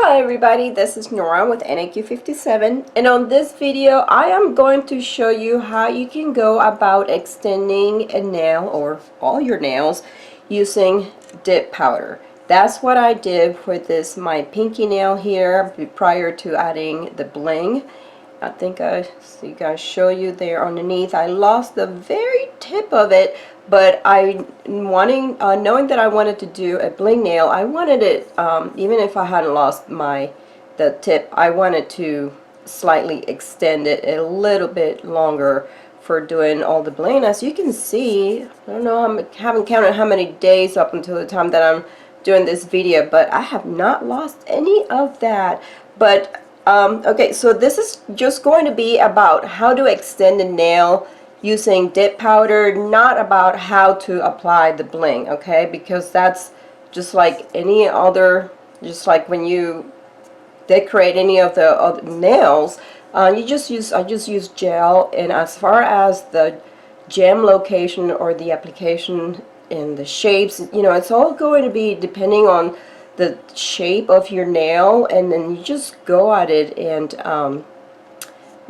Hello everybody, this is Nora with NAQ57, and on this video I am going to show you how you can go about extending a nail or all your nails using dip powder. That's what I did for this my pinky nail here prior to adding the bling. I think I show you there underneath. I lost the very tip of it, but knowing that I wanted to do a bling nail, I wanted it, even if I hadn't lost the tip, I wanted to slightly extend it a little bit longer for doing all the bling. As you can see, I don't know, I haven't counted how many days up until the time that I'm doing this video, but I have not lost any of that. But okay, so this is just going to be about how to extend a nail using dip powder, not about how to apply the bling, okay? Because that's just like any other, just like when you decorate any of the other nails, I just use gel, and as far as the gem location or the application and the shapes, you know, it's all going to be depending on the shape of your nail, and then you just go at it, and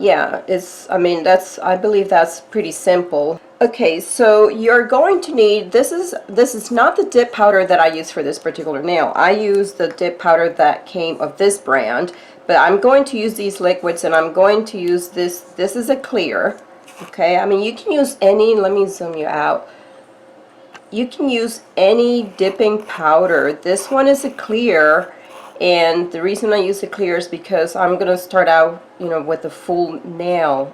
yeah, I believe that's pretty simple. Okay, so you're going to need, this is not the dip powder that I use for this particular nail. I use the dip powder that came of this brand, but I'm going to use these liquids, and I'm going to use this is a clear. Okay, I mean, you can use any, let me zoom you out. You can use any dipping powder. This one is a clear, and the reason I use the clear is because I'm going to start out, you know, with a full nail.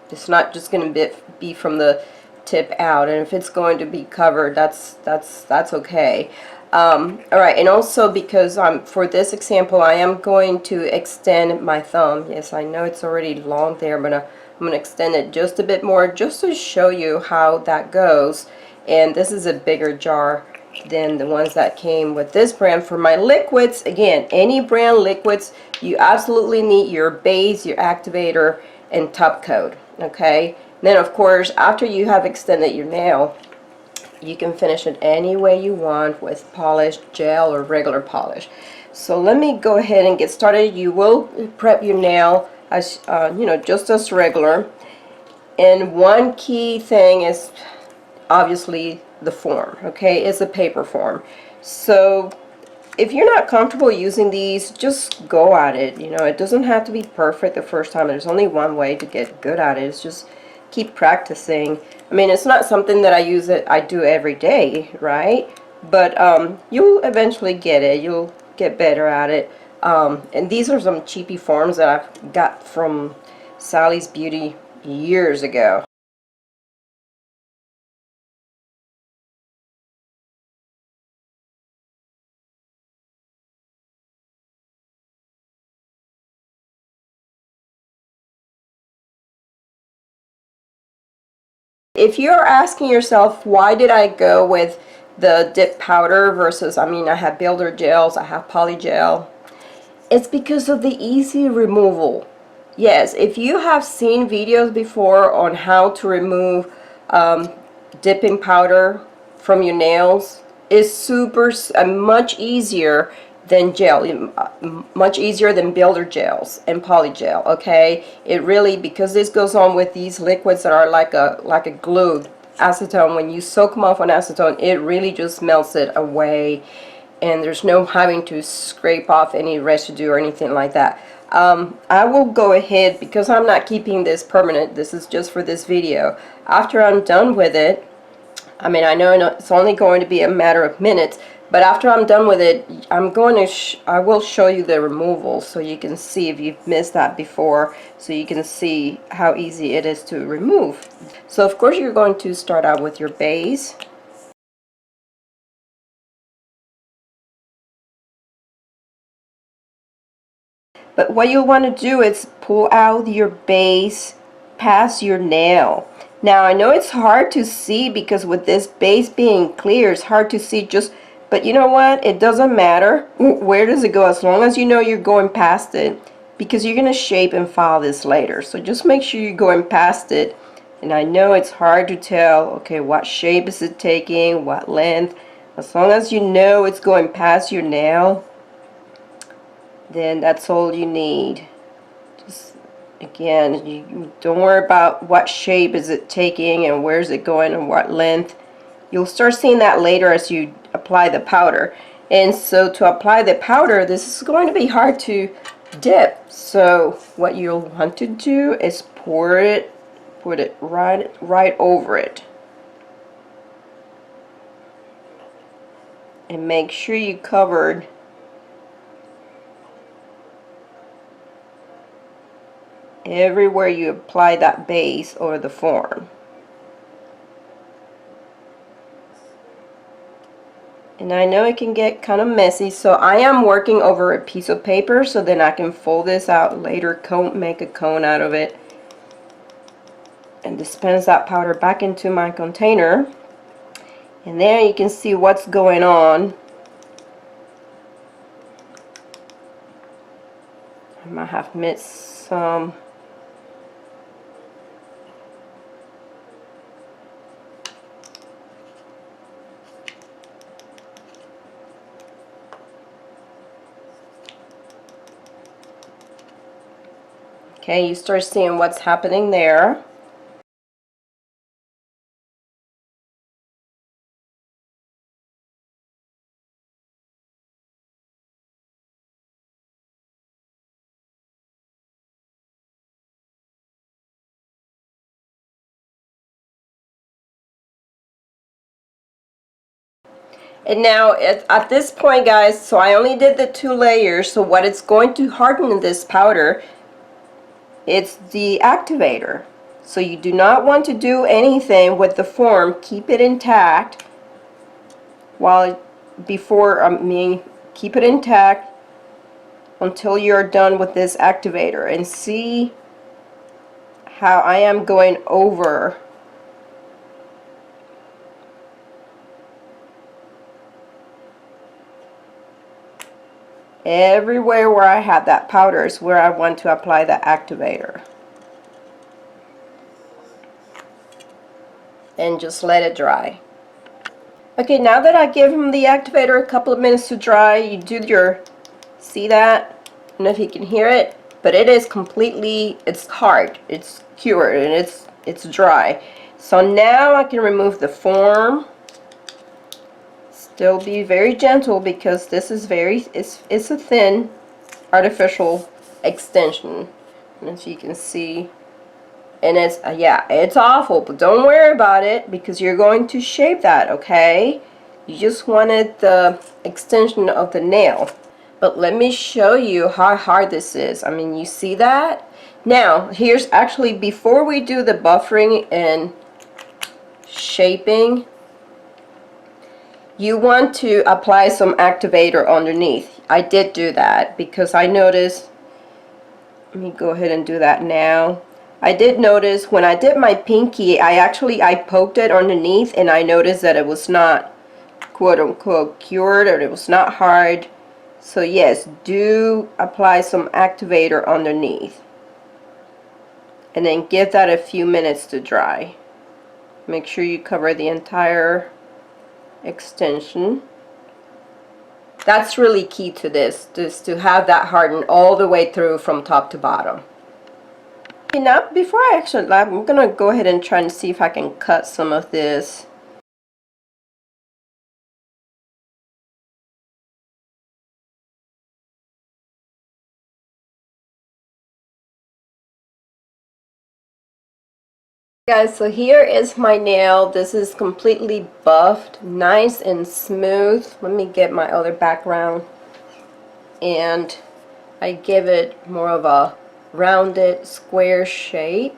It's not just going to be from the tip out, and if it's going to be covered, that's okay. Alright, and also because for this example, I am going to extend my thumb. Yes, I know it's already long there, but I'm going to extend it just a bit more just to show you how that goes. And this is a bigger jar than the ones that came with this brand. For my liquids, again, any brand liquids, you absolutely need your base, your activator, and top coat. Okay, then of course, after you have extended your nail, you can finish it any way you want with polish, gel, or regular polish. So let me go ahead and get started. You will prep your nail as you know, just as regular, and one key thing is obviously the form. Okay, it's a paper form. So if you're not comfortable using these, just go at it. You know, it doesn't have to be perfect the first time. There's only one way to get good at it. It's just keep practicing. I mean, it's not something that I do every day, right? But you'll eventually get it. You'll get better at it. And these are some cheapy forms that I've got from Sally's Beauty years ago. If you're asking yourself, why did I go with the dip powder versus, I mean, I have builder gels, I have poly gel, it's because of the easy removal. Yes, if you have seen videos before on how to remove dipping powder from your nails, it's much easier than gel, much easier than builder gels and poly gel. Okay, it really, because this goes on with these liquids that are like a glue, acetone. When you soak them off on acetone, it really just melts it away, and there's no having to scrape off any residue or anything like that. I will go ahead, because I'm not keeping this permanent, this is just for this video. After I'm done with it, I mean, I know it's only going to be a matter of minutes, but after I'm done with it, I will show you the removal, so you can see, if you've missed that before, so you can see how easy it is to remove. So of course you're going to start out with your base. But what you want to do is pull out your base past your nail. Now I know it's hard to see because with this base being clear, it's hard to see but you know what? It doesn't matter. Where does it go? As long as you know you're going past it, because you're going to shape and file this later. So just make sure you're going past it. And I know it's hard to tell, okay, what shape is it taking, what length. As long as you know it's going past your nail, then that's all you need. Just again, you don't worry about what shape is it taking and where is it going and what length. You'll start seeing that later as you apply the powder. And so to apply the powder, this is going to be hard to dip. So what you'll want to do is put it right over it. And make sure you covered everywhere you apply that base or the form. And I know it can get kind of messy, so I am working over a piece of paper so then I can fold this out later, make a cone out of it, and dispense that powder back into my container. And there you can see what's going on. I might have missed some. Okay, you start seeing what's happening there. And now at this point, guys, so I only did the 2 layers, so what it's going to harden in this powder, it's the activator. So you do not want to do anything with the form. Keep it intact keep it intact until you're done with this activator. And see how I am going over everywhere where I had that powder is where I want to apply the activator. And just let it dry. Okay, now that I give him the activator a couple of minutes to dry, you do your, see that? I don't know if you can hear it, but it is completely, it's hard, it's cured, and it's dry. So now I can remove the form. Still be very gentle because this is it's a thin artificial extension. And as you can see, and it's yeah, it's awful, but don't worry about it because you're going to shape that, okay? You just wanted the extension of the nail. But let me show you how hard this is. I mean, you see that? Now, here's actually, before we do the buffering and shaping, you want to apply some activator underneath. I did do that because I noticed, let me go ahead and do that now. I did notice when I did my pinky, I poked it underneath and I noticed that it was not quote-unquote cured, or it was not hard. So yes, do apply some activator underneath. And then give that a few minutes to dry. Make sure you cover the entire extension. That's really key to this, just to have that harden all the way through from top to bottom. Okay, now before I actually, I'm gonna go ahead and try and see if I can cut some of this. Guys, so here is my nail. This is completely buffed, nice and smooth. Let me get my other background. And I give it more of a rounded square shape.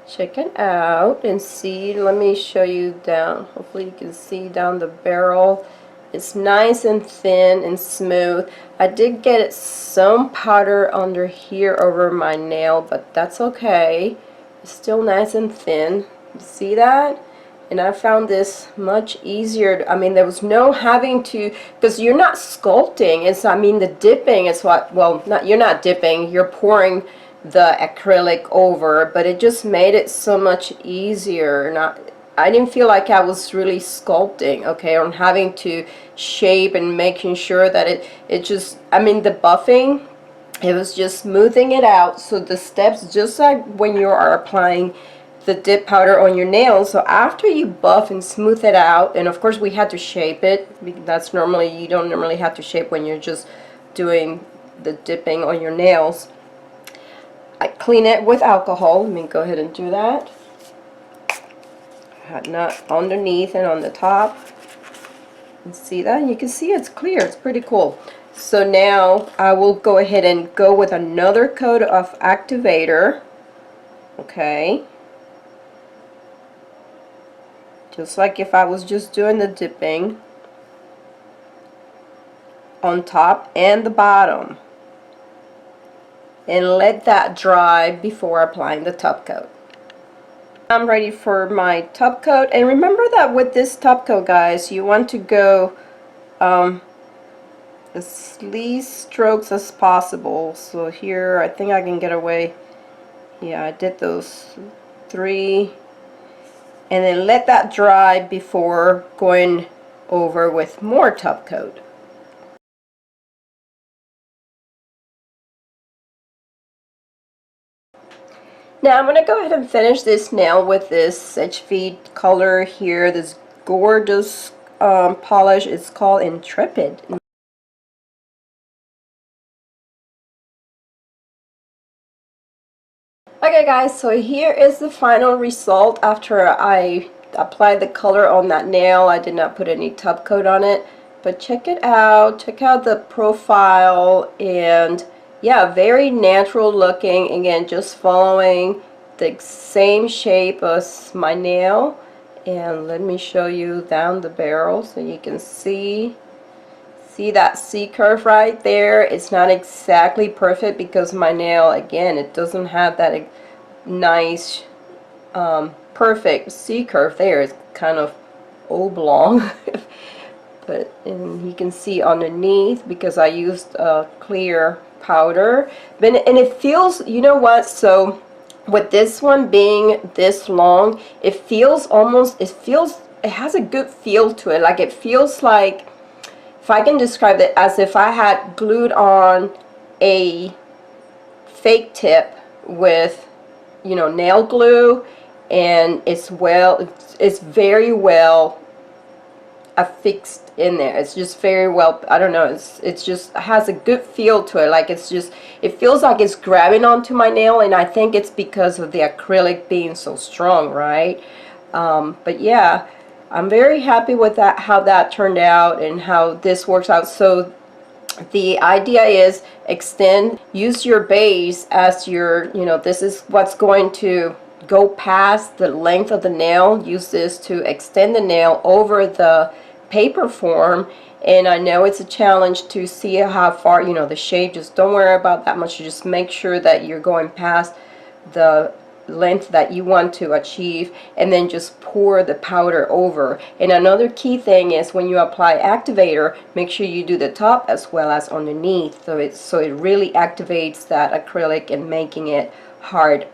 Check it out and see. Let me show you down. Hopefully you can see down the barrel. It's nice and thin and smooth. I did get some powder under here over my nail, but that's okay. It's still nice and thin. See that? And I found this much easier. I mean, there was no having to, because you're not sculpting. It's, I mean, the dipping is what, well, you're not dipping, you're pouring the acrylic over, but it just made it so much easier. I didn't feel like I was really sculpting, okay, on having to shape and making sure that it just, I mean, the buffing It was just smoothing it out, so the steps, just like when you are applying the dip powder on your nails. So after you buff and smooth it out, and of course we had to shape it. That's normally, you don't normally have to shape when you're just doing the dipping on your nails. I clean it with alcohol. Let me go ahead and do that. Not underneath and on the top. You see that? You can see it's clear. It's pretty cool. So now I will go ahead and go with another coat of activator. Okay. Just like if I was just doing the dipping on top and the bottom. And let that dry before applying the top coat. I'm ready for my top coat, and remember that with this top coat, guys, you want to go as least strokes as possible. So here I think I can get away. Yeah, I did those 3, and then let that dry before going over with more top coat. Now I'm going to go ahead and finish this nail with this HV color here, this gorgeous polish. It's called Intrepid. Okay guys, so here is the final result after I applied the color on that nail. I did not put any top coat on it, but check it out. Check out the profile, and yeah, very natural looking. Again, just following the same shape as my nail. And let me show you down the barrel so you can see that C curve right there. It's not exactly perfect because my nail, again, it doesn't have that nice perfect C curve there. It's kind of oblong. But and you can see underneath because I used a clear powder, and it feels, you know what, so with this one being this long, it feels almost, it has a good feel to it. Like it feels like, if I can describe it, as if I had glued on a fake tip with, you know, nail glue, and it's very well affixed in there. It's just very well, I don't know, it's just has a good feel to it. Like it's just, it feels like it's grabbing onto my nail, and I think it's because of the acrylic being so strong, right? But yeah, I'm very happy with that, how that turned out and how this works out. So the idea is extend, use your base as your, you know, this is what's going to go past the length of the nail. Use this to extend the nail over the paper form. And I know it's a challenge to see how far, you know, the shape. Just don't worry about that much. You just make sure that you're going past the length that you want to achieve, and then just pour the powder over. And another key thing is when you apply activator, make sure you do the top as well as underneath, so it really activates that acrylic and making it hard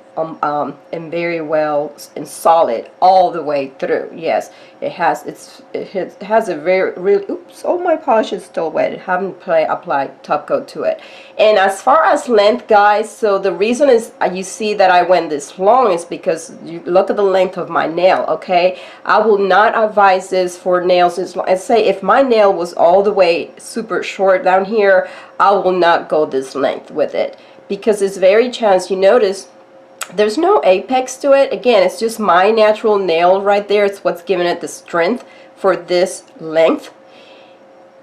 and very well and solid all the way through. Yes, it has, it has a very really, oops, oh, my polish is still wet. I haven't applied top coat to it. And as far as length, guys, so the reason is you see that I went this long is because you look at the length of my nail. Okay, I will not advise this for nails as long. Let's say if my nail was all the way super short down here, I will not go this length with it, because it's very chance, you notice there's no apex to it. Again, it's just my natural nail right there. It's what's giving it the strength for this length.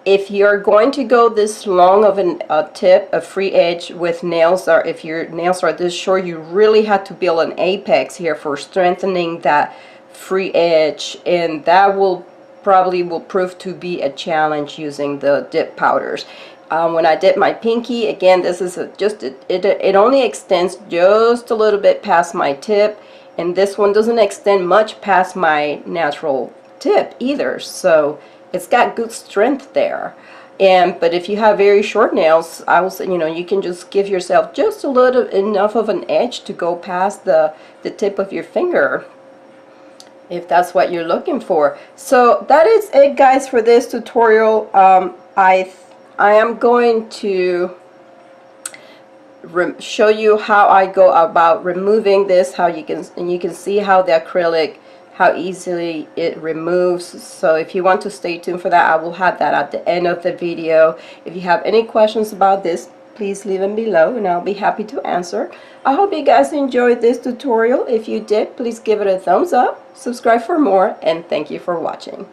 If you're going to go this long of a tip, a free edge with nails, or if your nails are this short, you really have to build an apex here for strengthening that free edge, and that will probably prove to be a challenge using the dip powders. When I dip my pinky, again, this is it only extends just a little bit past my tip, and this one doesn't extend much past my natural tip either, so it's got good strength there. But if you have very short nails, I will say, you know, you can just give yourself just a little enough of an edge to go past the tip of your finger, if that's what you're looking for. So that is it, guys, for this tutorial. I am going to show you how I go about removing this, how you can see how the acrylic, how easily it removes. So if you want to stay tuned for that, I will have that at the end of the video. If you have any questions about this, please leave them below and I'll be happy to answer. I hope you guys enjoyed this tutorial. If you did, please give it a thumbs up, subscribe for more, and thank you for watching.